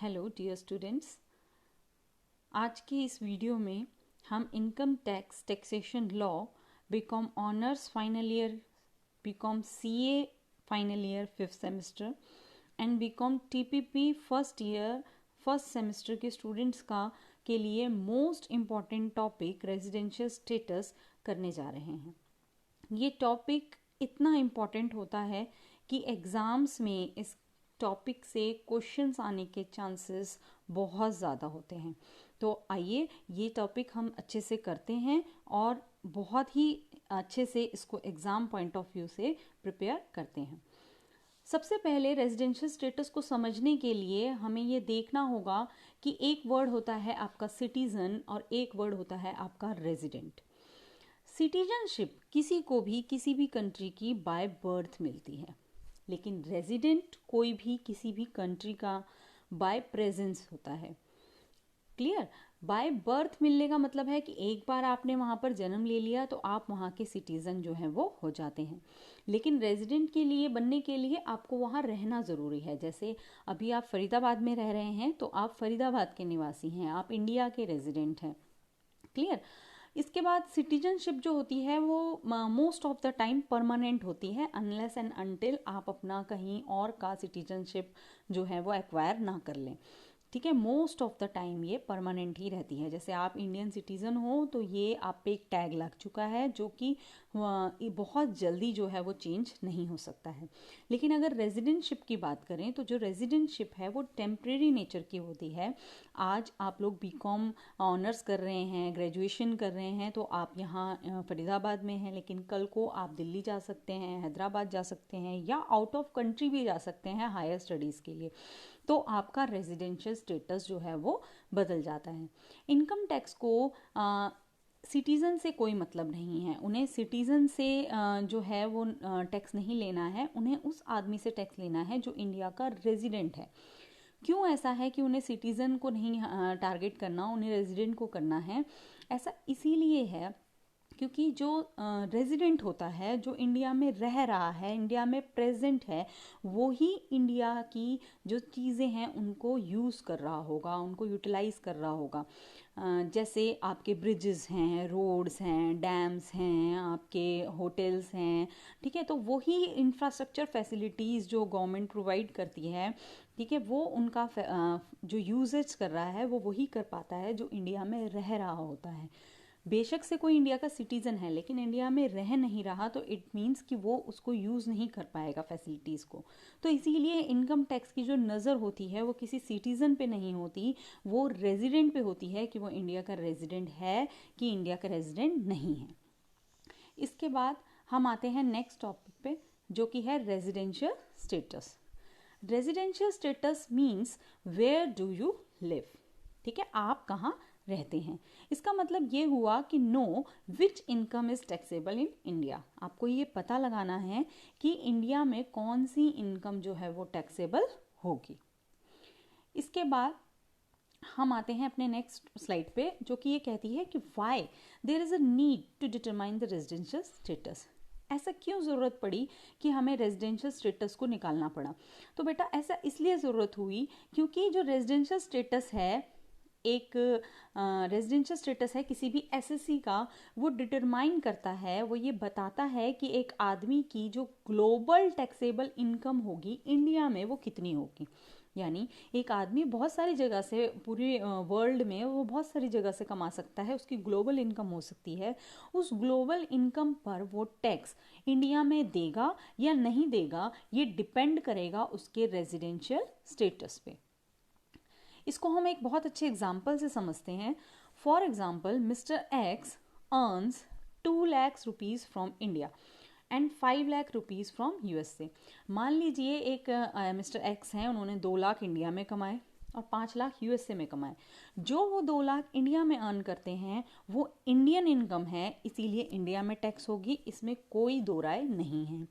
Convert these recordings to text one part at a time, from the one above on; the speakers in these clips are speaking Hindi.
हेलो डियर स्टूडेंट्स, आज की इस वीडियो में हम income tax taxation law BCom honours final year, BCom CA final year 5th semester and BCom TPP first year first semester के स्टूडेंट्स का के लिए most important topic residential status करने जा रहे हैं। ये टॉपिक इतना इम्पॉर्टेंट होता है कि एग्ज़ाम्स में इस टॉपिक से क्वेश्चंस आने के चांसेस बहुत ज़्यादा होते हैं। तो आइए ये टॉपिक हम अच्छे से करते हैं और बहुत ही अच्छे से इसको एग्ज़ाम पॉइंट ऑफ व्यू से प्रिपेयर करते हैं। सबसे पहले रेजिडेंशियल स्टेटस को समझने के लिए हमें ये देखना होगा कि एक वर्ड होता है आपका सिटीज़न और एक वर्ड होता है आपका रेजिडेंट। सिटीजनशिप किसी को भी किसी भी कंट्री की बाय बर्थ मिलती है, लेकिन रेजिडेंट कोई भी किसी भी कंट्री का बाय प्रेजेंस होता है। क्लियर? बाय बर्थ मिलने का मतलब है कि एक बार आपने वहाँ पर जन्म ले लिया तो आप वहाँ के सिटीज़न जो हैं वो हो जाते हैं। लेकिन रेजिडेंट के लिए बनने के लिए आपको वहाँ रहना ज़रूरी है। जैसे अभी आप फरीदाबाद में रह रहे हैं तो आप फरीदाबाद के निवासी हैं, आप इंडिया के रेजिडेंट हैं। क्लियर? इसके बाद सिटीजनशिप जो होती है वो most of the time permanent होती है, अनलेस एंड अनटिल आप अपना कहीं और का सिटीजनशिप जो है वो एक्वायर ना कर लें। ठीक है, मोस्ट ऑफ द टाइम ये परमानेंट ही रहती है। जैसे आप इंडियन सिटीज़न हो तो ये आप पे एक टैग लग चुका है जो कि बहुत जल्दी जो है वो चेंज नहीं हो सकता है। लेकिन अगर रेजिडेंटशिप की बात करें तो जो रेजिडेंटशिप है वो टेम्परेरी नेचर की होती है। आज आप लोग बीकॉम ऑनर्स कर रहे हैं, ग्रेजुएशन कर रहे हैं तो आप यहाँ फरीदाबाद में हैं, लेकिन कल को आप दिल्ली जा सकते हैं, हैदराबाद जा सकते हैं या आउट ऑफ कंट्री भी जा सकते हैं हायर स्टडीज़ के लिए। तो आपका रेजिडेंशियल स्टेटस जो है वो बदल जाता है। इनकम टैक्स को सिटीज़न से कोई मतलब नहीं है। उन्हें सिटीज़न से जो है वो टैक्स नहीं लेना है, उन्हें उस आदमी से टैक्स लेना है जो इंडिया का रेजिडेंट है। क्यों ऐसा है कि उन्हें सिटीज़न को नहीं टारगेट करना, उन्हें रेजिडेंट को करना है? ऐसा इसीलिए है क्योंकि जो रेजिडेंट होता है, जो इंडिया में रह रहा है, इंडिया में प्रेजेंट है, वो ही इंडिया की जो चीज़ें हैं उनको यूज़ कर रहा होगा, उनको यूटिलाइज़ कर रहा होगा। जैसे आपके ब्रिजेस हैं, रोड्स हैं, डैम्स हैं, आपके होटल्स हैं। ठीक है, तो वही इंफ्रास्ट्रक्चर फैसिलिटीज़ जो गवर्नमेंट प्रोवाइड करती है, ठीक है, वो उनका जो यूजेज कर रहा है वो वही कर पाता है जो इंडिया में रह रहा होता है। बेशक से कोई इंडिया का सिटीज़न है लेकिन इंडिया में रह नहीं रहा तो इट मीन्स कि वो उसको यूज़ नहीं कर पाएगा फैसिलिटीज़ को। तो इसीलिए इनकम टैक्स की जो नज़र होती है वो किसी सिटीज़न पे नहीं होती, वो रेजिडेंट पे होती है कि वो इंडिया का रेजिडेंट है कि इंडिया का रेजिडेंट नहीं है। इसके बाद हम आते हैं नेक्स्ट टॉपिक पे जो कि है residential status. Residential status means where do you live. ठीक है, आप कहाँ रहते हैं। इसका मतलब ये हुआ कि know which income is taxable in India. आपको ये पता लगाना है कि इंडिया में कौन सी इनकम जो है वो टैक्सेबल होगी। इसके बाद हम आते हैं अपने नेक्स्ट स्लाइड पे जो कि ये कहती है कि why there is a need to determine the residential status. ऐसा क्यों ज़रूरत पड़ी कि हमें रेजिडेंशियल स्टेटस को निकालना पड़ा? तो बेटा ऐसा इसलिए ज़रूरत हुई क्योंकि जो रेजिडेंशियल स्टेटस है, एक रेजिडेंशियल स्टेटस है किसी भी एसएससी का, वो डिटरमाइन करता है, वो ये बताता है कि एक आदमी की जो ग्लोबल टैक्सेबल इनकम होगी इंडिया में वो कितनी होगी। यानी एक आदमी बहुत सारी जगह से, पूरे वर्ल्ड में वो बहुत सारी जगह से कमा सकता है, उसकी ग्लोबल इनकम हो सकती है। उस ग्लोबल इनकम पर वो टैक्स इंडिया में देगा या नहीं देगा ये डिपेंड करेगा उसके रेजिडेंशियल स्टेटस पे। इसको हम एक बहुत अच्छे एग्जाम्पल से समझते हैं। For example, mister x earns 2 lakh rupees from India and 5 lakh rupees from USA. मान लीजिए एक मिस्टर एक्स हैं, उन्होंने 2 लाख इंडिया में कमाए और 5 लाख यूएसए में कमाए। जो वो 2 लाख इंडिया में अर्न करते हैं वो इंडियन इनकम है, इसीलिए इंडिया में टैक्स होगी, इसमें कोई दो राय नहीं है।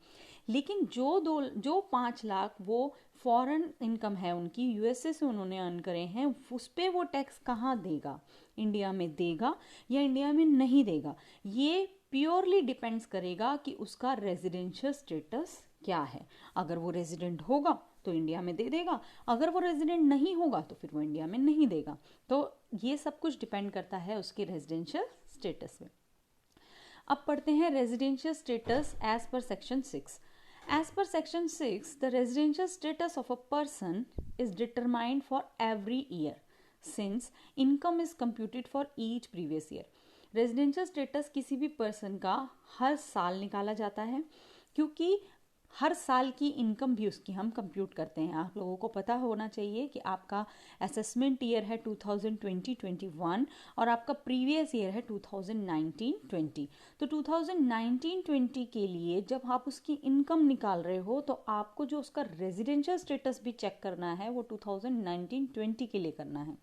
लेकिन जो 5 लाख वो फॉरेन इनकम है उनकी, यूएसए से उन्होंने अर्न करे हैं, उस पर वो टैक्स कहाँ देगा? इंडिया में देगा या इंडिया में नहीं देगा? ये प्योरली डिपेंड्स करेगा कि उसका रेजिडेंशियल स्टेटस क्या है। अगर वो रेजिडेंट होगा तो इंडिया में दे देगा, अगर वो रेजिडेंट नहीं होगा तो फिर वो इंडिया में नहीं देगा। तो ये सब कुछ डिपेंड करता है उसके रेजिडेंशियल स्टेटस में। अब पढ़ते हैं residential status as per section 6। As per section 6, the residential status of a person is determined for every year since income is computed for each previous year. Residential status किसी भी पर्सन का हर साल निकाला जाता है, क्योंकि हर साल की इनकम भी उसकी हम कंप्यूट करते हैं। आप लोगों को पता होना चाहिए कि आपका असेसमेंट ईयर है 2020-21 और आपका प्रीवियस ईयर है 2019-20। तो 2019-20 के लिए जब आप उसकी इनकम निकाल रहे हो तो आपको जो उसका रेजिडेंशियल स्टेटस भी चेक करना है वो 2019-20 के लिए करना है,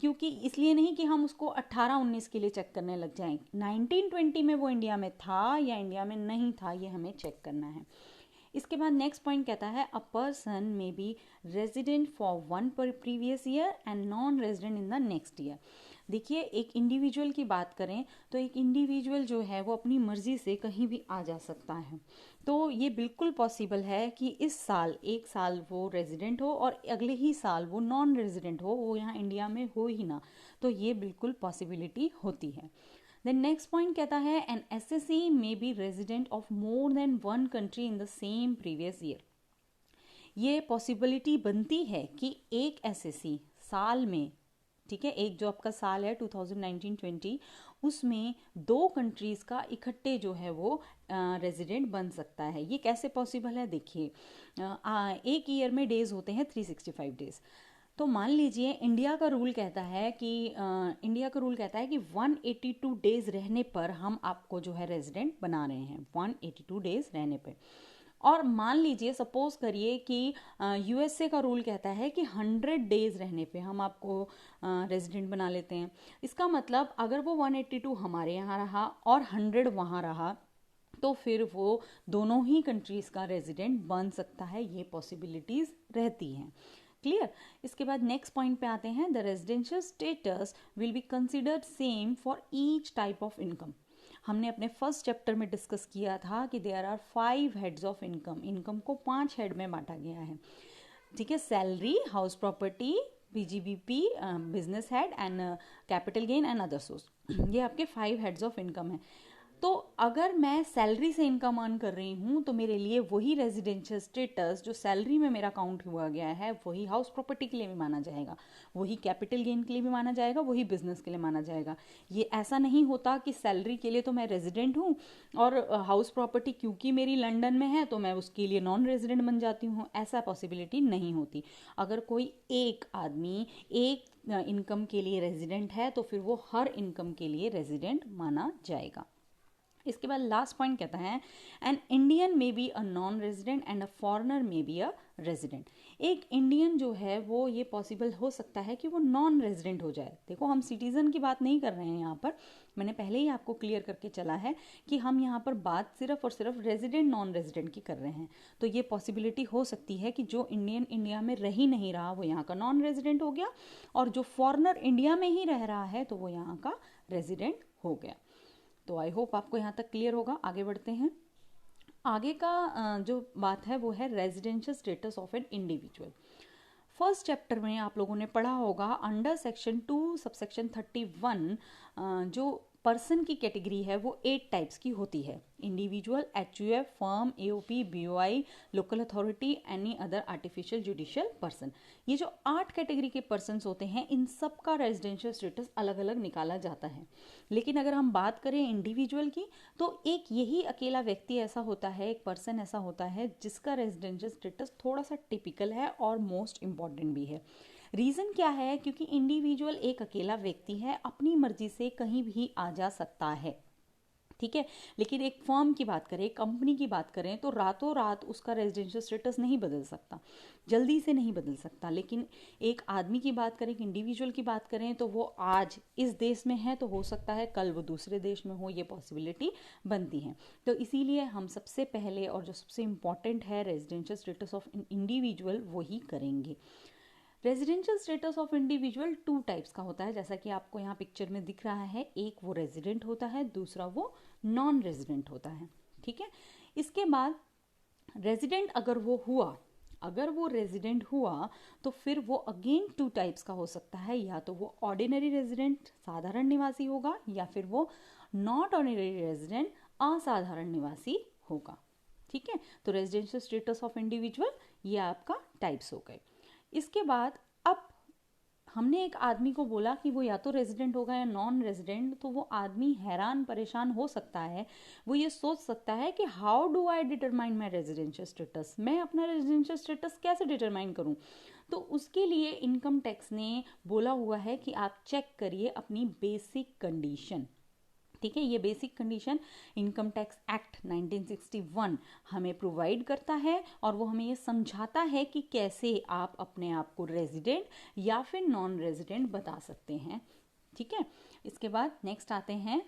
क्योंकि इसलिए नहीं कि हम उसको 18-19 के लिए चेक करने लग जाएं। 19-20 में वो इंडिया में था या इंडिया में नहीं था, ये हमें चेक करना है। इसके बाद नेक्स्ट पॉइंट कहता है a person may be resident for one previous year and non resident in the next year. देखिए, एक इंडिविजुअल की बात करें तो एक इंडिविजुअल जो है वो अपनी मर्जी से कहीं भी आ जा सकता है। तो ये बिल्कुल पॉसिबल है कि इस साल एक साल वो रेजिडेंट हो और अगले ही साल वो नॉन रेजिडेंट हो, वो यहाँ इंडिया में हो ही ना। तो ये बिल्कुल पॉसिबिलिटी होती है। देन नेक्स्ट पॉइंट कहता है an assessee may be resident of more than one country in the same previous year. ये पॉसिबिलिटी बनती है कि एक एसएससी साल में, ठीक है, एक जो आपका साल है 2019-20, उसमें 2 कंट्रीज़ का इकट्ठे जो है वो रेजिडेंट बन सकता है। ये कैसे पॉसिबल है? देखिए, एक ईयर में डेज होते हैं 365 डेज। तो मान लीजिए इंडिया का रूल कहता है कि 182 डेज रहने पर हम आपको जो है रेजिडेंट बना रहे हैं, 182 डेज रहने पे। और मान लीजिए, सपोज करिए कि यूएसए का रूल कहता है कि 100 डेज रहने पे हम आपको रेजिडेंट बना लेते हैं। इसका मतलब अगर वो 182 हमारे यहाँ रहा और 100 वहाँ रहा तो फिर वो दोनों ही कंट्रीज़ का रेजिडेंट बन सकता है। ये पॉसिबिलिटीज़ रहती हैं। क्लियर? इसके बाद नेक्स्ट पॉइंट पे आते हैं the residential status will be considered same for each type of income. हमने अपने फर्स्ट चैप्टर में डिस्कस किया था कि there are 5 heads of income. Income को 5 हेड में बांटा गया है, ठीक है। Salary, house property, PGBP, business head and capital gain and other source. ये आपके 5 हेड्स ऑफ इनकम है। तो अगर मैं सैलरी से इनकम अर्न कर रही हूँ तो मेरे लिए वही रेजिडेंशियल स्टेटस जो सैलरी में मेरा काउंट हुआ गया है वही हाउस प्रॉपर्टी के लिए भी माना जाएगा, वही कैपिटल गेन के लिए भी माना जाएगा, वही बिजनेस के लिए माना जाएगा। ये ऐसा नहीं होता कि सैलरी के लिए तो मैं रेजिडेंट हूँ और हाउस प्रॉपर्टी क्योंकि मेरी लंदन में है तो मैं उसके लिए नॉन रेजिडेंट बन जाती हूँ। ऐसा पॉसिबिलिटी नहीं होती। अगर कोई एक आदमी एक इनकम के लिए रेजिडेंट है तो फिर वो हर इनकम के लिए रेजिडेंट माना जाएगा। इसके बाद लास्ट पॉइंट कहता है an Indian may be a non resident and a foreigner may be a resident. एक इंडियन जो है वो ये पॉसिबल हो सकता है कि वो नॉन रेजिडेंट हो जाए। देखो, हम सिटीजन की बात नहीं कर रहे हैं यहाँ पर, मैंने पहले ही आपको क्लियर करके चला है कि हम यहाँ पर बात सिर्फ और सिर्फ रेजिडेंट नॉन रेजिडेंट की कर रहे हैं। तो ये पॉसिबिलिटी हो सकती है कि जो इंडियन इंडिया में रह ही नहीं रहा वो यहाँ का नॉन रेजिडेंट हो गया और जो फॉरेनर इंडिया में ही रह रहा है तो वो यहाँ का रेजिडेंट हो गया। तो आई होप आपको यहाँ तक क्लियर होगा। आगे बढ़ते हैं। आगे का जो बात है वो है residential status of an individual. First chapter में आप लोगों ने पढ़ा होगा अंडर सेक्शन 2 सबसेक्शन 31 जो पर्सन की कैटेगरी है वो 8 टाइप्स की होती है। Individual, HUF, firm, AOP, BOI, local authority, any other artificial judicial person. ये जो 8 कैटेगरी के पर्सन्स होते हैं इन सब का रेजिडेंशियल स्टेटस अलग अलग निकाला जाता है। लेकिन अगर हम बात करें इंडिविजुअल की तो एक यही अकेला व्यक्ति ऐसा होता है, एक पर्सन ऐसा होता है जिसका रेजिडेंशियल स्टेटस थोड़ा सा टिपिकल है और मोस्ट इम्पॉर्टेंट भी है। रीज़न क्या है? क्योंकि इंडिविजुअल एक अकेला व्यक्ति है, अपनी मर्जी से कहीं भी आ जा सकता है, ठीक है। लेकिन एक फर्म की बात करें, कंपनी की बात करें तो रातों रात उसका रेजिडेंशियल स्टेटस नहीं बदल सकता, जल्दी से नहीं बदल सकता। लेकिन एक आदमी की बात करें, एक इंडिविजुअल की बात करें तो वो आज इस देश में है तो हो सकता है कल वो दूसरे देश में हो, ये पॉसिबिलिटी बनती है। तो इसीलिए हम सबसे पहले और जो सबसे इम्पॉर्टेंट है रेजिडेंशियल स्टेटस ऑफ इंडिविजुअल वही करेंगे। Residential status of individual 2 types का होता है, जैसा कि आपको यहाँ पिक्चर में दिख रहा है। एक वो रेजिडेंट होता है, दूसरा वो नॉन रेजिडेंट होता है, ठीक है। इसके बाद रेजिडेंट अगर वो हुआ अगर वो रेजिडेंट हुआ तो फिर वो अगेन टू टाइप्स का हो सकता है, या तो वो ऑर्डिनरी रेजिडेंट साधारण निवासी होगा, या फिर वो नॉट ऑर्डिनरी रेजिडेंट असाधारण निवासी होगा। ठीक है, तो रेजिडेंशियल स्टेटस ऑफ इंडिविजुअल ये आपका टाइप्स हो गए। इसके बाद अब हमने एक आदमी को बोला कि वो या तो रेजिडेंट होगा या नॉन रेजिडेंट, तो वो आदमी हैरान परेशान हो सकता है। वो ये सोच सकता है कि how do I determine my residential status, मैं अपना रेजिडेंशियल स्टेटस कैसे डिटरमाइन करूं। तो उसके लिए इनकम टैक्स ने बोला हुआ है कि आप चेक करिए अपनी बेसिक कंडीशन। ठीक है, ये basic condition income tax act 1961 हमें प्रोवाइड करता है, और वो हमें ये समझाता है कि कैसे आप अपने आप को रेजिडेंट या फिर नॉन रेजिडेंट बता सकते हैं। ठीक है, इसके बाद नेक्स्ट आते हैं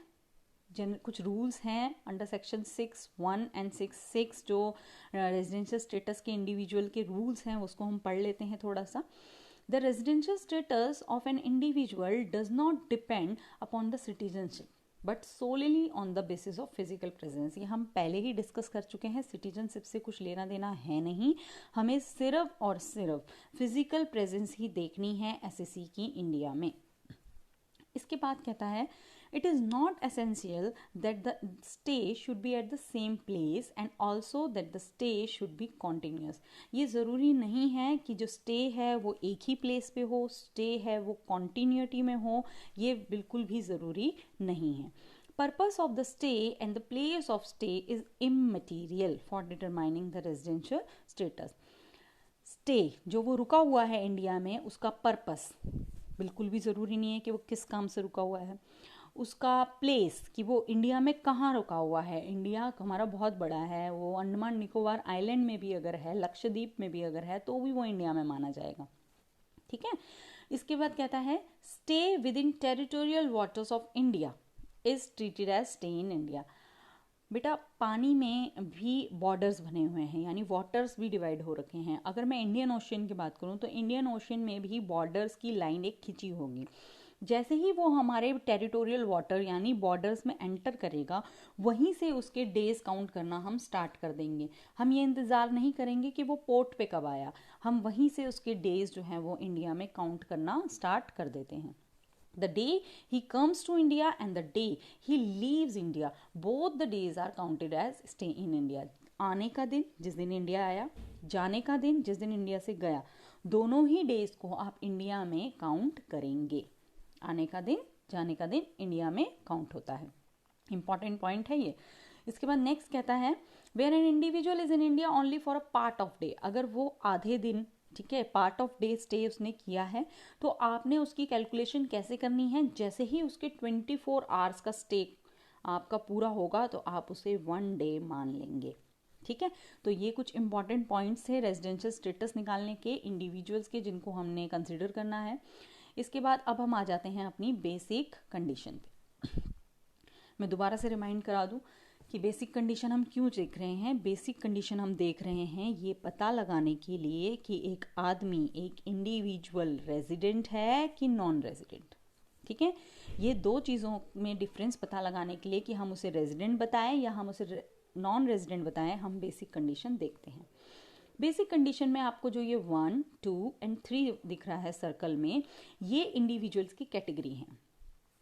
कुछ रूल्स हैं अंडर सेक्शन 6(1) एंड 6(6) जो रेजिडेंशियल स्टेटस के इंडिविजुअल के रूल्स हैं उसको हम पढ़ लेते हैं थोड़ा सा। The residential status of an individual does not depend upon the citizenship but सोलिली on the basis of physical presence. ये हम पहले ही डिस्कस कर चुके हैं, सिटीजनशिप से कुछ लेना देना है नहीं, हमें सिर्फ और सिर्फ फिजिकल प्रेजेंस ही देखनी है एसएससी की इंडिया में। इसके बाद कहता है it is not essential that the stay should be at the same place and also that the stay should be continuous. ये ज़रूरी नहीं है कि जो स्टे है वो एक ही प्लेस पे हो, स्टे है वो कॉन्टीन्यूटी में हो, ये बिल्कुल भी ज़रूरी नहीं है। Purpose of the stay and the place of stay is immaterial for determining the residential status. Stay जो वो रुका हुआ है इंडिया में, उसका पर्पस बिल्कुल भी ज़रूरी नहीं है कि वो किस काम से रुका हुआ है। उसका प्लेस कि वो इंडिया में कहाँ रुका हुआ है, इंडिया हमारा बहुत बड़ा है, वो अंडमान निकोबार आइलैंड में भी अगर है, लक्षद्वीप में भी अगर है, तो भी वो इंडिया में माना जाएगा। ठीक है, इसके बाद कहता है stay within territorial waters of India is treated as stay in India. बेटा पानी में भी बॉर्डर्स बने हुए हैं, यानी वाटर्स भी डिवाइड हो रखे हैं। अगर मैं इंडियन ओशियन की बात करूं तो इंडियन ओशियन में भी बॉर्डर्स की लाइन एक खींची होगी। जैसे ही वो हमारे टेरिटोरियल वाटर यानी बॉर्डर्स में एंटर करेगा, वहीं से उसके डेज काउंट करना हम स्टार्ट कर देंगे। हम ये इंतज़ार नहीं करेंगे कि वो पोर्ट पे कब आया, हम वहीं से उसके डेज जो हैं वो इंडिया में काउंट करना स्टार्ट कर देते हैं। The day he comes to India and the day he leaves India, both the days are counted as stay in India. आने का दिन जिस दिन इंडिया आया, जाने का दिन जिस दिन इंडिया से गया, दोनों ही डेज को आप इंडिया में काउंट करेंगे। आने का दिन, जाने का दिन इंडिया में काउंट होता है। इंपॉर्टेंट पॉइंट है ये। इसके बाद नेक्स्ट कहता है where an individual is in India only for a part of day. अगर वो आधे दिन, ठीक है, पार्ट ऑफ डे स्टे उसने किया है, तो आपने उसकी कैलकुलेशन कैसे करनी है, जैसे ही उसके 24 आवर्स का स्टे आपका पूरा होगा तो आप उसे 1 डे मान लेंगे। ठीक है, तो ये कुछ इंपॉर्टेंट पॉइंट्स है रेजिडेंशियल स्टेटस निकालने के इंडिविजुअल्स के, जिनको हमने कंसिडर करना है। इसके बाद अब हम आ जाते हैं अपनी बेसिक कंडीशन पे। मैं दोबारा से रिमाइंड करा दूं कि बेसिक कंडीशन हम क्यों देख रहे हैं। बेसिक कंडीशन हम देख रहे हैं ये पता लगाने के लिए कि एक आदमी, एक इंडिविजुअल रेजिडेंट है कि नॉन रेजिडेंट। ठीक है, ये दो चीज़ों में डिफरेंस पता लगाने के लिए कि हम उसे रेजिडेंट बताएं या हम उसे नॉन रेजिडेंट बताएं, हम बेसिक कंडीशन देखते हैं। बेसिक कंडीशन में आपको जो ये 1, 2 एंड 3 दिख रहा है सर्कल में, ये इंडिविजुअल्स की कैटेगरी हैं।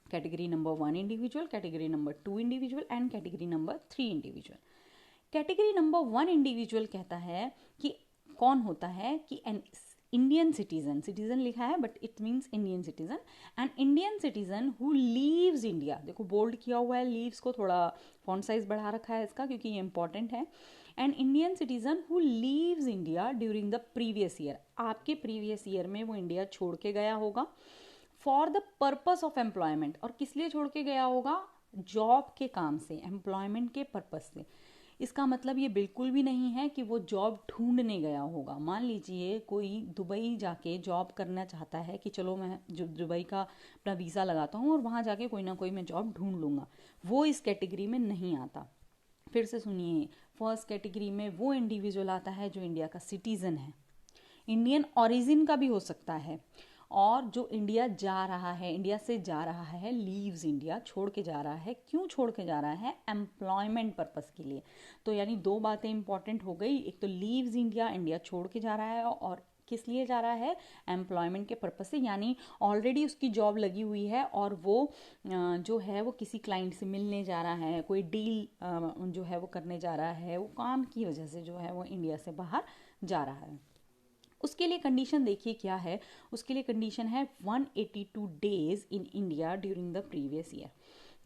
Category number 1 individual, category number 2 individual and category number 3 individual. Category number 1 individual कहता है कि कौन होता है कि एन इंडियन सिटीजन, सिटीजन लिखा है but it means Indian citizen, an Indian citizen who leaves India. देखो बोल्ड किया हुआ है, लीव्स को थोड़ा फॉन्ट साइज बढ़ा रखा है इसका क्योंकि ये इंपॉर्टेंट है। An Indian citizen who leaves India during the previous year, आपके प्रीवियस ईयर में वो इंडिया छोड़ के गया होगा for the purpose of employment. और किस लिए छोड़ के गया होगा, जॉब के काम से, एम्प्लॉयमेंट के पर्पस से। इसका मतलब ये बिल्कुल भी नहीं है कि वो जॉब ढूंढने गया होगा। मान लीजिए कोई दुबई जाके जॉब करना चाहता है कि चलो मैं जो दुबई का अपना वीज़ा लगाता हूँ और वहाँ जाके कोई ना कोई मैं जॉब ढूंढ लूँगा, वो इस कैटेगरी में नहीं आता। फिर से सुनिए, फर्स्ट कैटेगरी में वो इंडिविजुअल आता है जो इंडिया का सिटीज़न है, इंडियन ओरिजिन का भी हो सकता है, और जो इंडिया जा रहा है, इंडिया से जा रहा है, लीव्स इंडिया, छोड़ के जा रहा है। क्यों छोड़ के जा रहा है? एम्प्लॉयमेंट पर्पस के लिए। तो यानी दो बातें इंपॉर्टेंट हो गई, एक तो लीव्स इंडिया, इंडिया छोड़ के जा रहा है, और किस लिए जा रहा है? एम्प्लॉयमेंट के पर्पस से, यानी ऑलरेडी उसकी जॉब लगी हुई है और वो जो है वो किसी क्लाइंट से मिलने जा रहा है, कोई डील जो है वो करने जा रहा है, वो काम की वजह से जो है वो इंडिया से बाहर जा रहा है। उसके लिए कंडीशन देखिए क्या है। उसके लिए कंडीशन है 182 days in India during the previous year,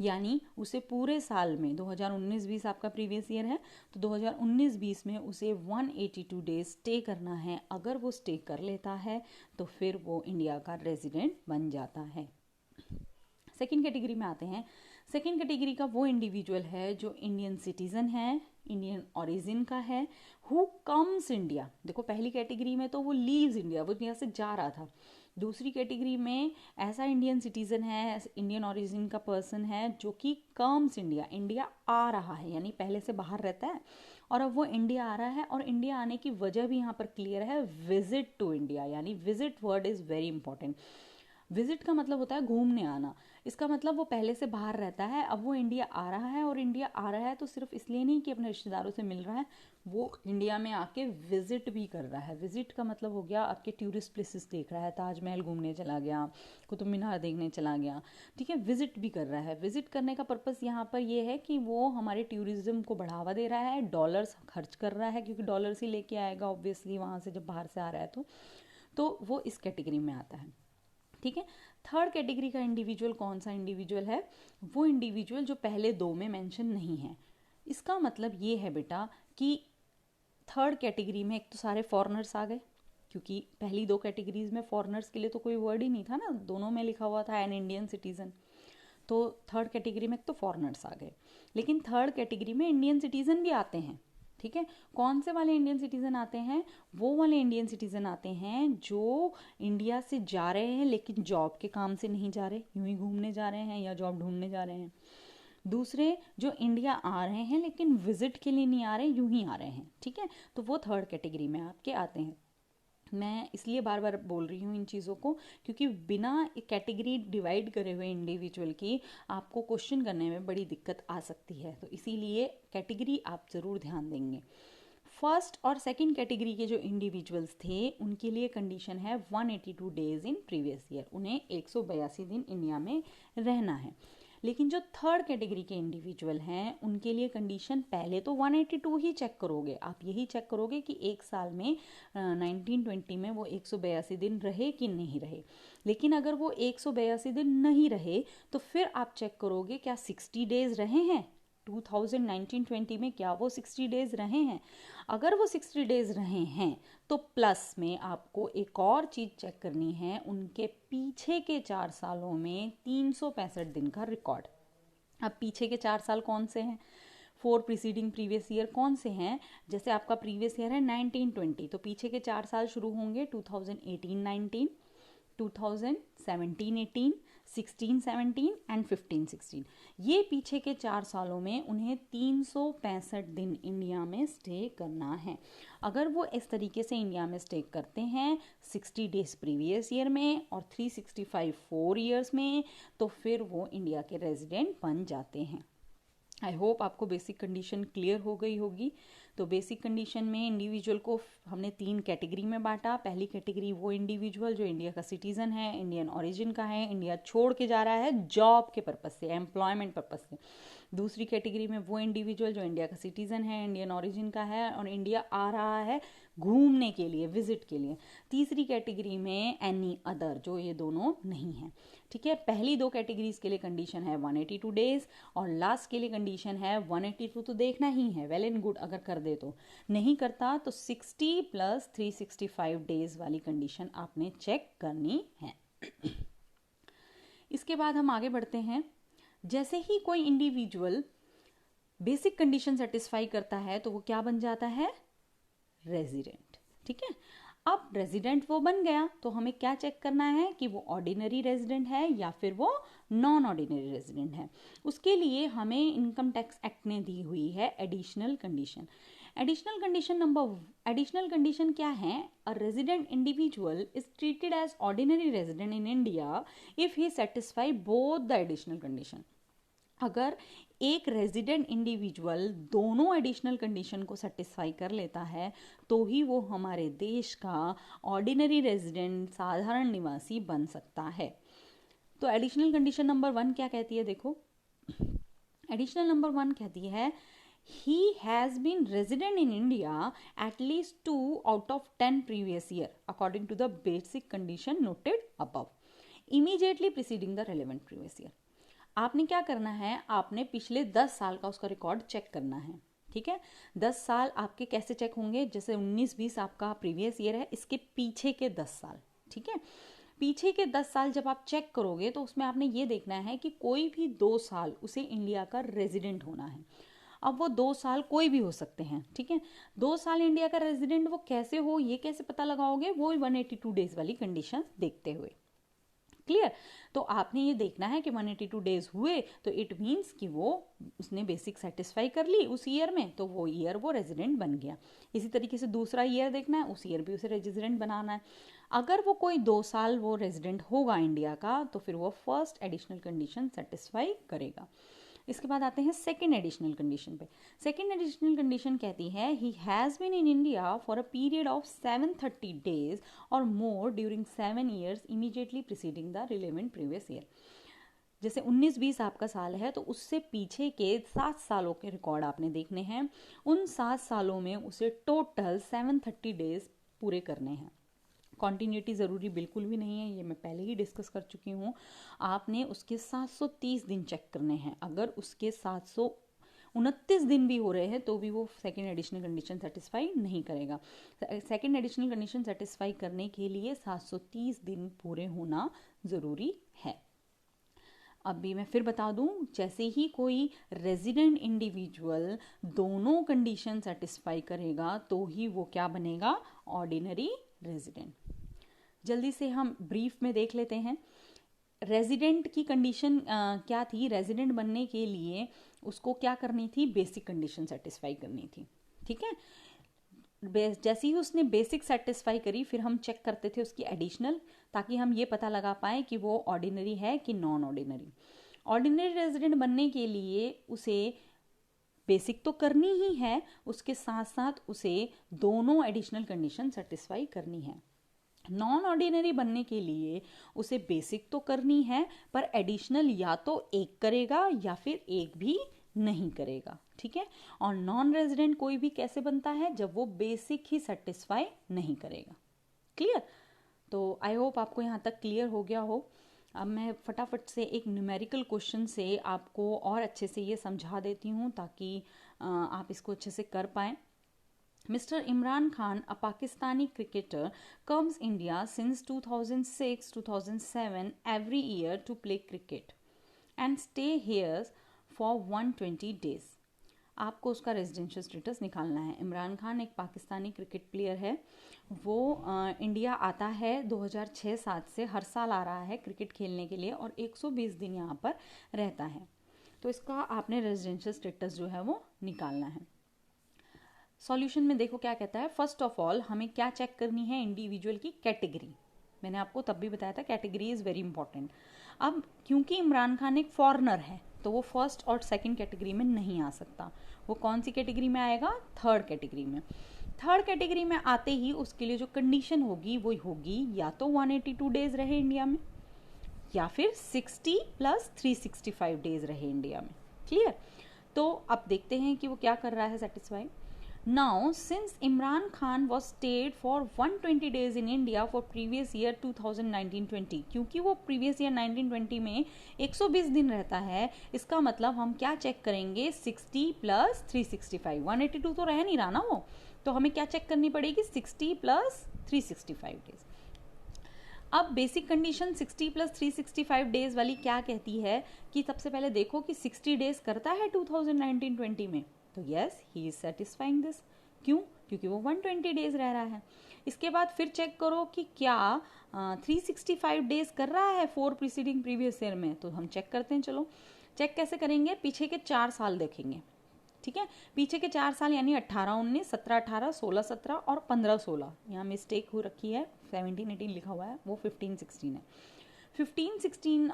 यानी उसे पूरे साल में 2019-20 आपका प्रीवियस ईयर है, तो 2019-20 में उसे 182 डेज स्टे करना है। अगर वो स्टे कर लेता है तो फिर वो इंडिया का रेजिडेंट बन जाता है। सेकेंड कैटेगरी में आते हैं। सेकेंड कैटेगरी का वो इंडिविजुअल है जो इंडियन सिटीजन है, इंडियन ओरिजिन का है, हु कम्स इंडिया। देखो पहली कैटेगरी में तो वो लीव्स इंडिया, वो इंडिया से जा रहा था। दूसरी कैटेगरी में ऐसा इंडियन सिटीजन है, इंडियन ओरिजिन का पर्सन है जो कि कम्स इंडिया, इंडिया आ रहा है, यानी पहले से बाहर रहता है और अब वो इंडिया आ रहा है। और इंडिया आने की वजह भी यहाँ पर क्लियर है, विजिट टू इंडिया, यानी visit word is very important. Visit का मतलब होता है घूमने आना। इसका मतलब वो पहले से बाहर रहता है, अब वो इंडिया आ रहा है, और इंडिया आ रहा है तो सिर्फ इसलिए नहीं कि अपने रिश्तेदारों से मिल रहा है, वो इंडिया में आके विजिट भी कर रहा है। विजिट का मतलब हो गया आपके टूरिस्ट प्लेसेस देख रहा है, ताजमहल घूमने चला गया, कुतुब मीनार देखने चला गया, ठीक है, विजिट भी कर रहा है। विजिट करने का पर्पस यहाँ पर ये है कि वो हमारे टूरिज्म को बढ़ावा दे रहा है, डॉलर्स खर्च कर रहा है, क्योंकि डॉलर्स ही लेके आएगा ऑब्वियसली वहाँ से जब बाहर से आ रहा है तो वो इस कैटेगरी में आता है, ठीक है। थर्ड कैटेगरी का इंडिविजुअल कौन सा इंडिविजुअल है? वो इंडिविजुअल जो पहले दो में मेंशन नहीं है। इसका मतलब ये है बेटा कि थर्ड कैटेगरी में एक तो सारे फॉरेनर्स आ गए, क्योंकि पहली दो कैटेगरीज में फॉरेनर्स के लिए तो कोई वर्ड ही नहीं था ना, दोनों में लिखा हुआ था एन इंडियन सिटीजन। तो थर्ड कैटेगरी में एक तो फॉरेनर्स आ गए, लेकिन थर्ड कैटेगरी में इंडियन सिटीजन भी आते हैं, ठीक है। कौन से वाले इंडियन सिटीजन आते हैं? वो वाले इंडियन सिटीजन आते हैं जो इंडिया से जा रहे हैं लेकिन जॉब के काम से नहीं जा रहे, यूं ही घूमने जा रहे हैं या जॉब ढूंढने जा रहे हैं। दूसरे जो इंडिया आ रहे हैं लेकिन विजिट के लिए नहीं आ रहे, यूं ही आ रहे हैं, ठीक है। तो वो थर्ड कैटेगरी में आपके आते हैं। मैं इसलिए बार बार बोल रही हूँ इन चीज़ों को, क्योंकि बिना एक कैटेगरी डिवाइड करे हुए इंडिविजुअल की आपको क्वेश्चन करने में बड़ी दिक्कत आ सकती है, तो इसीलिए कैटेगरी आप ज़रूर ध्यान देंगे। फर्स्ट और सेकंड कैटेगरी के जो इंडिविजुअल्स थे उनके लिए कंडीशन है 182 डेज इन प्रीवियस ईयर, उन्हें 182 दिन इंडिया में रहना है। लेकिन जो थर्ड कैटेगरी के इंडिविजुअल हैं उनके लिए कंडीशन, पहले तो 182 ही चेक करोगे, आप यही चेक करोगे कि एक साल में 1920 में वो 182 दिन रहे कि नहीं रहे। लेकिन अगर वो 182 दिन नहीं रहे तो फिर आप चेक करोगे क्या 60 डेज रहे हैं 2019-20 में, क्या वो 60 डेज रहे हैं। अगर वो 60 डेज रहे हैं तो प्लस में आपको एक और चीज़ चेक करनी है, उनके पीछे के 4 सालों में 365 दिन का रिकॉर्ड। अब पीछे के 4 साल कौन से हैं? 4 प्रीसीडिंग प्रीवियस ईयर कौन से हैं? जैसे आपका प्रीवियस ईयर है 1920, तो पीछे के 4 साल शुरू होंगे 2018-19, 2017-18, 16-17 एंड 15-16। ये पीछे के 4 सालों में उन्हें 365 दिन इंडिया में स्टे करना है। अगर वो इस तरीके से इंडिया में स्टे करते हैं 60 डेज प्रीवियस ईयर में और 365 4 ईयर्स में, तो फिर वो इंडिया के रेजिडेंट बन जाते हैं। आई होप आपको बेसिक कंडीशन क्लियर हो गई होगी। तो बेसिक कंडीशन में इंडिविजुअल को हमने 3 कैटेगरी में बांटा। पहली कैटेगरी वो इंडिविजुअल जो इंडिया का सिटीजन है, इंडियन ओरिजिन का है, इंडिया छोड़ के जा रहा है जॉब के पर्पस से, एम्प्लॉयमेंट पर्पस से। दूसरी कैटेगरी में वो इंडिविजुअल जो इंडिया का सिटीजन है, इंडियन ओरिजिन का है और इंडिया आ रहा है घूमने के लिए, विजिट के लिए। तीसरी कैटेगरी में एनी अदर, जो ये दोनों नहीं है, ठीक है। पहली 2 कैटेगरीज के लिए कंडीशन है 182 डेज और लास्ट के लिए कंडीशन है 182 तो देखना ही है, वेल एंड गुड अगर कर दे तो। नहीं करता तो 60 प्लस 365 डेज वाली कंडीशन आपने चेक करनी है। इसके बाद हम आगे बढ़ते हैं। जैसे ही कोई इंडिविजुअल बेसिक कंडीशन सेटिस्फाई करता है तो वो क्या बन जाता है? रेजिडेंट, ठीक है। अब रेजिडेंट वो बन गया तो हमें क्या चेक करना है कि वो ऑर्डिनरी रेजिडेंट है या फिर वो नॉन ऑर्डिनरी रेजिडेंट है। उसके लिए हमें इनकम टैक्स एक्ट ने दी हुई है एडिशनल कंडीशन। एडिशनल कंडीशन क्या है? A resident individual is treated as ordinary resident in India if he satisfy both the additional condition. अगर एक रेजिडेंट इंडिविजुअल दोनों एडिशनल कंडीशन को सेटिस्फाई कर लेता है तो ही वो हमारे देश का ऑर्डिनरी रेजिडेंट, साधारण निवासी बन सकता है। तो एडिशनल कंडीशन नंबर 1 क्या कहती है? देखो, एडिशनल नंबर 1 कहती है he has been resident in India at least 2 out of 10 previous year according to the basic condition noted above immediately preceding the relevant previous year। आपने क्या करना है? आपने पिछले 10 साल का उसका रिकॉर्ड चेक करना है। ठीक है, 10 साल आपके कैसे चेक होंगे? जैसे 19-20 आपका प्रीवियस ईयर है, इसके पीछे के 10 साल। ठीक है, पीछे के 10 साल जब आप चेक करोगे तो उसमें आपने ये देखना है कि कोई भी 2 साल उसे इंडिया का रेजिडेंट होना है। अब वो 2 साल कोई भी हो सकते हैं। ठीक है, 2 साल इंडिया का रेजिडेंट वो कैसे हो, ये कैसे पता लगाओगे? वो 182 डेज वाली कंडीशन देखते हुए। क्लियर? तो आपने ये देखना है कि 182 डेज हुए तो इट मीन्स कि उसने बेसिक सेटिस्फाई कर ली उस ईयर में, तो वो ईयर वो रेजिडेंट बन गया। इसी तरीके से दूसरा ईयर देखना है, उस ईयर भी उसे रेजिडेंट बनाना है। अगर वो कोई 2 साल वो रेजिडेंट होगा इंडिया का तो फिर वो फर्स्ट एडिशनल कंडीशन सेटिस्फाई करेगा। इसके बाद आते हैं सेकेंड एडिशनल कंडीशन पे। सेकेंड एडिशनल कंडीशन कहती है he has been in India for a period of 730 days और more during 7 years immediately preceding the relevant previous year. जैसे 19-20 आपका साल है तो उससे पीछे के 7 सालों के रिकॉर्ड आपने देखने हैं। उन 7 सालों में उसे टोटल 730 डेज पूरे करने हैं। कॉन्टीन्यूटी ज़रूरी बिल्कुल भी नहीं है, ये मैं पहले ही डिस्कस कर चुकी हूँ। आपने उसके 730 दिन चेक करने हैं। अगर उसके 729 दिन भी हो रहे हैं तो भी वो सेकेंड एडिशनल कंडीशन सेटिस्फाई नहीं करेगा। सेकेंड एडिशनल कंडीशन सेटिस्फाई करने के लिए 730 दिन पूरे होना ज़रूरी है। अभी मैं फिर बता दूं, जैसे ही कोई रेजिडेंट इंडिविजुअल दोनों कंडीशन सेटिस्फाई करेगा तो ही वो क्या बनेगा? Ordinary resident. जल्दी से हम ब्रीफ में देख लेते हैं। रेजिडेंट की कंडीशन क्या थी? रेजिडेंट बनने के लिए उसको क्या करनी थी? बेसिक कंडीशन सेटिस्फाई करनी थी। ठीक है, जैसे ही उसने बेसिक सेटिस्फाई करी फिर हम चेक करते थे उसकी एडिशनल, ताकि हम ये पता लगा पाए कि वो ऑर्डिनरी है कि नॉन ऑर्डिनरी। ऑर्डिनरी रेजिडेंट बनने के लिए उसे बेसिक तो करनी ही है, उसके साथ साथ उसे दोनों एडिशनल कंडीशन सेटिस्फाई करनी है। नॉन ऑर्डिनरी बनने के लिए उसे बेसिक तो करनी है पर एडिशनल या तो एक करेगा या फिर एक भी नहीं करेगा। ठीक है, और नॉन रेजिडेंट कोई भी कैसे बनता है? जब वो बेसिक ही सेटिस्फाई नहीं करेगा। क्लियर? तो आई होप आपको यहाँ तक क्लियर हो गया हो। अब मैं फटाफट से एक न्यूमेरिकल क्वेश्चन से आपको और अच्छे से ये समझा देती हूँ ताकि आप इसको अच्छे से कर पाएँ। Mr. Imran Khan, a Pakistani cricketer, comes India since 2006-2007 every year to play cricket and stay here for 120 days. आपको उसका रेजिडेंशियल स्टेटस निकालना है। इमरान खान एक पाकिस्तानी क्रिकेट प्लेयर है। वो इंडिया आता है 2006-07 से, हर साल आ रहा है क्रिकेट खेलने के लिए और 120 दिन यहाँ पर रहता है। तो इसका आपने रेजिडेंशियल स्टेटस जो है वो निकालना है। सॉल्यूशन में देखो क्या कहता है। फर्स्ट ऑफ ऑल हमें क्या चेक करनी है? इंडिविजुअल की कैटेगरी। मैंने आपको तब भी बताया था कैटेगरी इज़ वेरी इंपॉर्टेंट। अब क्योंकि इमरान खान एक फॉरेनर है तो वो फर्स्ट और सेकंड कैटेगरी में नहीं आ सकता। वो कौन सी कैटेगरी में आएगा? थर्ड कैटेगरी में। थर्ड कैटेगरी में आते ही उसके लिए जो कंडीशन होगी वो होगी या तो 182 डेज रहे इंडिया में या फिर 60 + 365 डेज रहे इंडिया में। क्लियर? तो अब देखते हैं कि वो क्या कर रहा है satisfy. Now, since Imran Khan was stayed for 120 days in India for previous year 2019-20, क्योंकि वो previous year 19-20 में 120 दिन रहता है, इसका मतलब हम क्या चेक करेंगे? 60 + 365। 182 तो रह नहीं रहा ना वो, तो हमें क्या चेक करनी पड़ेगी? 60 + 365 डेज। अब बेसिक कंडीशन 60 + 365 डेज वाली क्या कहती है कि सबसे पहले देखो कि 60 डेज करता है 2019-20 में, तो yes he is satisfying this. क्यों? क्योंकि वो 120 डेज रह रहा है। इसके बाद फिर चेक करो कि क्या 365 डेज कर रहा है 4 प्रीसीडिंग प्रीवियस ईयर में। तो हम चेक करते हैं। चलो चेक कैसे करेंगे? पीछे के 4 साल देखेंगे। ठीक है। पीछे के 4 साल यानी 18-19, 17-18, 16-17 और 15-16, यहाँ मिस्टेक हो रखी है, 17-18 लिखा हुआ है, वो 15-16 है। 15-16,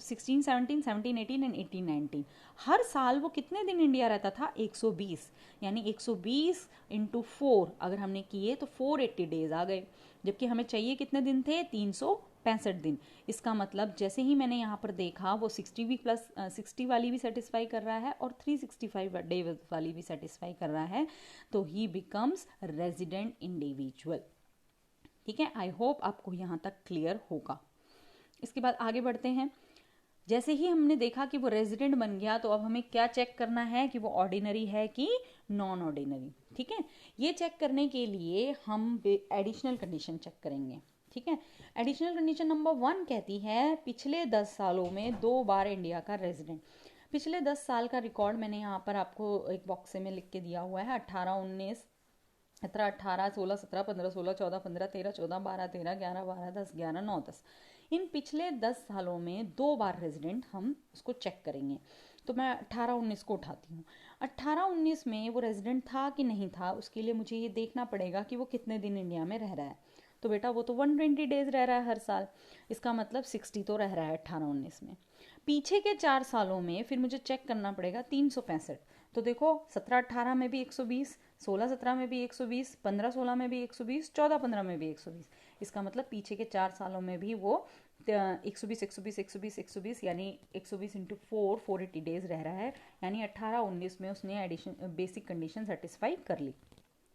16-17, 17-18 एंड 18-19, हर साल वो कितने दिन इंडिया रहता था? 120, यानी 120 इंटू 4 अगर हमने किए तो 480 डेज आ गए, जबकि हमें चाहिए कितने दिन थे? 365 दिन। इसका मतलब जैसे ही मैंने यहाँ पर देखा वो 60 वाली भी सेटिस्फाई कर रहा है और 365 डे वाली भी सेटिस्फाई कर रहा है, तो ही बिकम्स रेजिडेंट इंडिविजुअल। ठीक है, आई होप आपको यहाँ तक क्लियर होगा। इसके बाद आगे बढ़ते हैं। जैसे ही हमने देखा कि वो रेजिडेंट बन गया, तो अब हमें क्या चेक करना है कि वो ऑर्डिनरी है कि नॉन ऑर्डिनरी। ठीक है, ये चेक करने के लिए हम एडिशनल कंडीशन चेक करेंगे। ठीक है, एडिशनल कंडीशन नंबर 1 कहती है पिछले 10 सालों में 2 बार इंडिया का रेजिडेंट। पिछले 10 साल का रिकॉर्ड मैंने यहाँ पर आपको एक बॉक्स में लिख के दिया हुआ है। 18-19, 17-18, 16-17, 15-16, 14-15, 13-14, 12-13, 11-12, 10, 11-9, 10, इन पिछले 10 सालों में 2 बार रेजिडेंट हम उसको चेक करेंगे। तो मैं 18-19 को उठाती हूँ। 18-19 में वो रेजिडेंट था कि नहीं था, उसके लिए मुझे ये देखना पड़ेगा कि वो कितने दिन इंडिया में रह रहा है। तो बेटा वो तो 120 डेज रह रहा है हर साल, इसका मतलब 60 तो रह रहा है 18-19 में। पीछे के 4 सालों में फिर मुझे चेक करना पड़ेगा 365। तो देखो 17-18 में भी 120, 16-17 में भी 120, 15-16 में भी 120, 14-15 में भी 120। इसका मतलब पीछे के 4 सालों में भी वो 120 120 120 120 यानी 120 इंटू 4 480 डेज रह रहा है, यानी 18-19 में उसने एडिशन बेसिक कंडीशन सेटिस्फाई कर ली।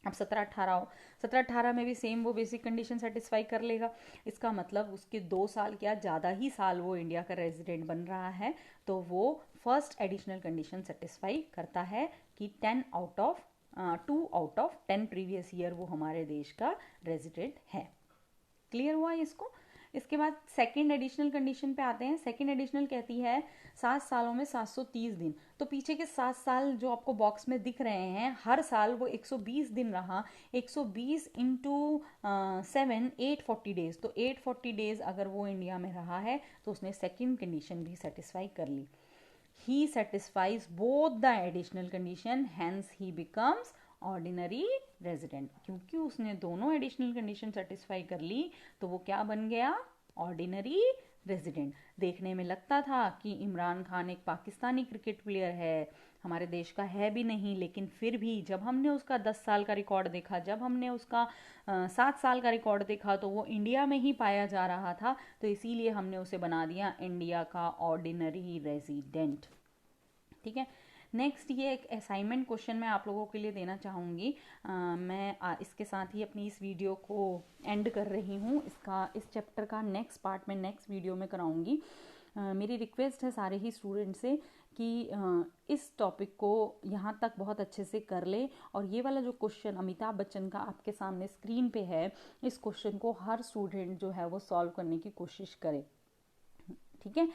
अब 17-18 में भी सेम वो बेसिक कंडीशन सेटिस्फाई कर लेगा। इसका मतलब उसके 2 साल क्या ज़्यादा ही साल वो इंडिया का रेजिडेंट बन रहा है, तो वो फर्स्ट एडिशनल कंडीशन सेटिस्फाई करता है कि 2 आउट ऑफ 10 प्रीवियस ईयर वो हमारे देश का रेजिडेंट है। क्लियर हुआ इसको? इसके बाद सेकंड एडिशनल कंडीशन पे आते हैं। सेकंड एडिशनल कहती है 7 सालों में 730 दिन। तो पीछे के 7 साल जो आपको बॉक्स में दिख रहे हैं, हर साल वो 120 दिन रहा। 120 इंटू 7 840 डेज, तो 840 डेज अगर वो इंडिया में रहा है तो उसने सेकंड कंडीशन भी सेटिस्फाई कर ली। He satisfies both the additional condition, hence he becomes ordinary resident. क्योंकि उसने दोनों एडिशनल कंडीशन सेटिस्फाई कर ली, तो वो क्या बन गया? Ordinary resident. देखने में लगता था कि इमरान खान एक पाकिस्तानी क्रिकेट प्लेयर है, हमारे देश का है भी नहीं, लेकिन फिर भी जब हमने उसका 10 साल का रिकॉर्ड देखा, जब हमने उसका 7 साल का रिकॉर्ड देखा, तो वो इंडिया में ही पाया जा रहा था, तो इसीलिए हमने उसे बना दिया इंडिया का ऑर्डिनरी रेजिडेंट। ठीक है, नेक्स्ट ये एक असाइनमेंट क्वेश्चन मैं आप लोगों के लिए देना चाहूँगी। मैं इसके साथ ही अपनी इस वीडियो को एंड कर रही हूँ। इस चैप्टर का नेक्स्ट पार्ट में नेक्स्ट वीडियो में कराऊँगी। मेरी रिक्वेस्ट है सारे ही स्टूडेंट से कि इस टॉपिक को यहाँ तक बहुत अच्छे से कर ले, और ये वाला जो क्वेश्चन अमिताभ बच्चन का आपके सामने स्क्रीन पे है, इस क्वेश्चन को हर स्टूडेंट जो है वो सॉल्व करने की कोशिश करे। ठीक है,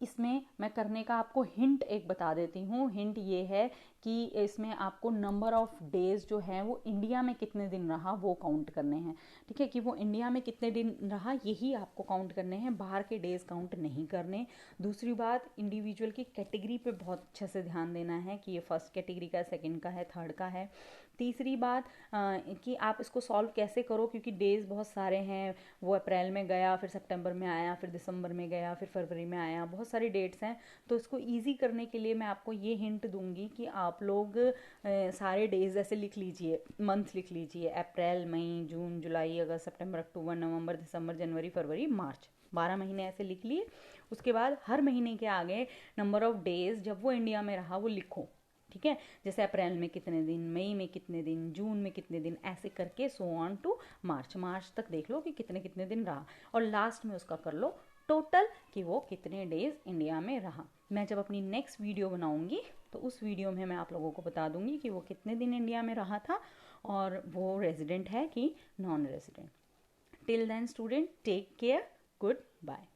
इसमें मैं करने का आपको हिंट एक बता देती हूँ। हिंट ये है कि इसमें आपको नंबर ऑफ डेज जो है वो इंडिया में कितने दिन रहा वो काउंट करने हैं। ठीक है, कि वो इंडिया में कितने दिन रहा यही आपको काउंट करने हैं, बाहर के डेज काउंट नहीं करने। दूसरी बात, इंडिविजुअल की कैटेगरी पे बहुत अच्छे से ध्यान देना है कि ये फर्स्ट कैटेगरी का है, सेकंड का है, थर्ड का है। तीसरी बात कि आप इसको सॉल्व कैसे करो, क्योंकि डेज बहुत सारे हैं। वो अप्रैल में गया, फिर सितंबर में आया, फिर दिसंबर में गया, फिर फरवरी में आया, बहुत सारी डेट्स हैं। तो इसको इजी करने के लिए मैं आपको ये हिंट दूंगी कि आप लोग सारे डेज ऐसे लिख लीजिए, मंथ लिख लीजिए, अप्रैल, मई, जून, जुलाई, अगस्त, सितंबर, अक्टूबर, नवंबर, दिसंबर, जनवरी, फरवरी, मार्च, 12 महीने ऐसे लिख लिए। उसके बाद हर महीने के आगे नंबर ऑफ डेज जब वो इंडिया में रहा वो लिखो। ठीक है, जैसे अप्रैल में कितने दिन, मई में कितने दिन, जून में कितने दिन, ऐसे करके सो ऑन टू मार्च तक देख लो कि कितने कितने दिन रहा, और लास्ट में उसका कर लो टोटल कि वो कितने डेज इंडिया में रहा। मैं जब अपनी नेक्स्ट वीडियो बनाऊंगी तो उस वीडियो में मैं आप लोगों को बता दूंगी कि वो कितने दिन इंडिया में रहा था और वो रेजिडेंट है कि non resident. Till then student, take care, good bye.